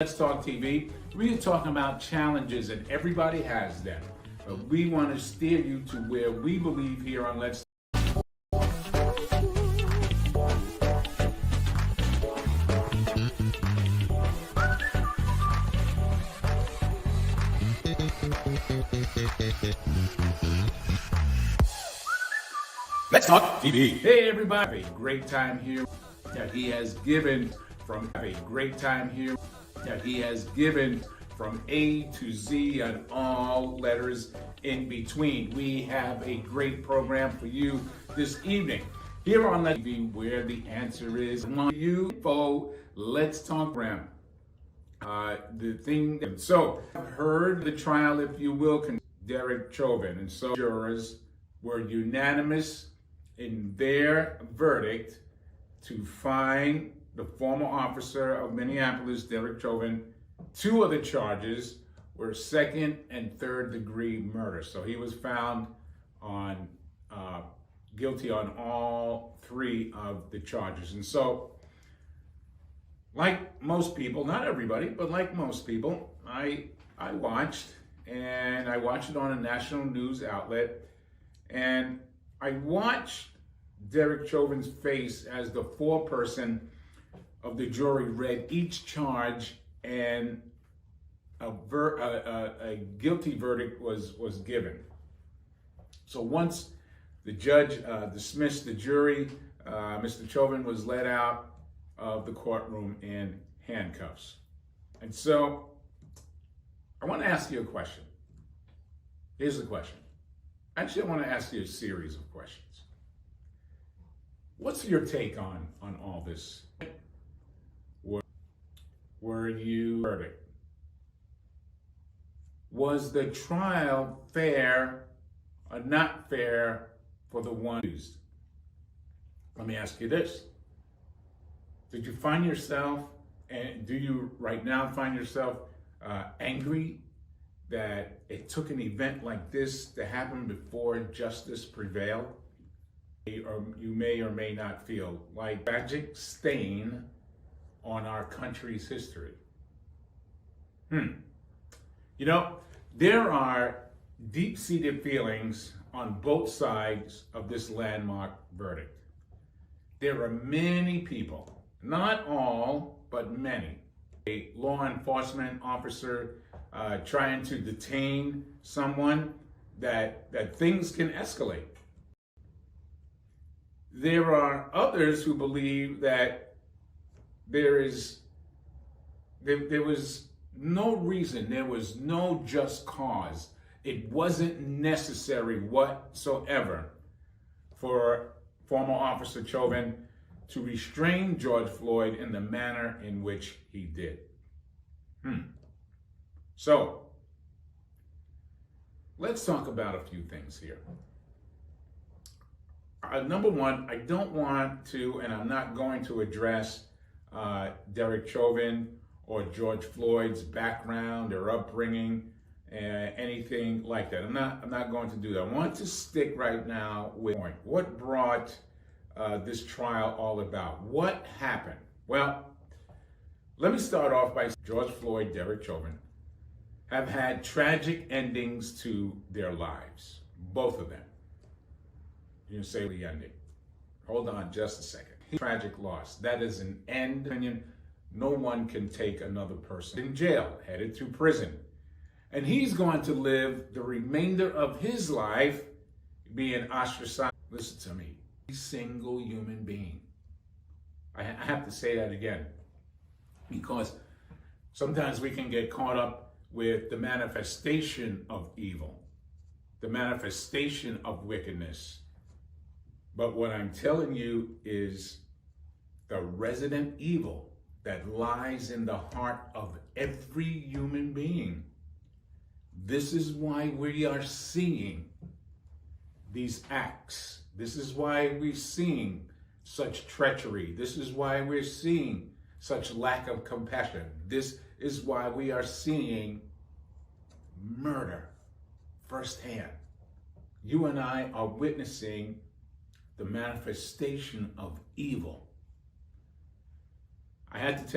Let's Talk TV. We're talking about challenges, and everybody has them. But we want to steer you to where we believe here on Let's Talk TV. Hey everybody, have a great time here that he has given from A to Z and all letters in between. We have a great program for you this evening here on Let's TV, where the answer is Let's Talk program. So I've heard the trial, if you will, Derek Chauvin, and so jurors were unanimous in their verdict to find the former officer of Minneapolis, Derek Chauvin. Two of the charges were second and third degree murder. So he was found on guilty on all three of the charges. And so, like most people, not everybody, but like most people, I watched it on a national news outlet, and I watched Derek Chauvin's face as the foreperson of the jury read each charge, and a guilty verdict was given. So once the judge dismissed the jury, Mr. Chauvin was led out of the courtroom in handcuffs. And so I want to ask you a question. Here's the question. Actually, I want to ask you a series of questions. What's your take on all this? Were you verdict? Was the trial fair or not fair for the one accused? Let me ask you this. Did you find yourself, and do you right now find yourself angry that it took an event like this to happen before justice prevailed? Or you may or may not feel like a tragic stain on our country's history. You know, there are deep-seated feelings on both sides of this landmark verdict. There are many people, not all, but many, a law enforcement officer trying to detain someone, that things can escalate. There are others who believe that there was no reason, there was no just cause. It wasn't necessary whatsoever for former Officer Chauvin to restrain George Floyd in the manner in which he did. So, let's talk about a few things here. Number one, I don't want to, and I'm not going to address Derek Chauvin or George Floyd's background or upbringing, anything like that. I'm not going to do that. I want to stick right now with what brought this trial all about. What happened? Well, let me start off by saying George Floyd, Derek Chauvin have had tragic endings to their lives, both of them. You say the ending. Hold on just a second. Tragic loss. That is an end opinion. No one can take another person in jail, headed to prison. And he's going to live the remainder of his life being ostracized. Listen to me. Every single human being. I have to say that again, because sometimes we can get caught up with the manifestation of evil, the manifestation of wickedness. But what I'm telling you is the resident evil that lies in the heart of every human being. This is why we are seeing these acts. This is why we're seeing such treachery. This is why we're seeing such lack of compassion. This is why we are seeing murder firsthand. You and I are witnessing the manifestation of evil. I had to tell you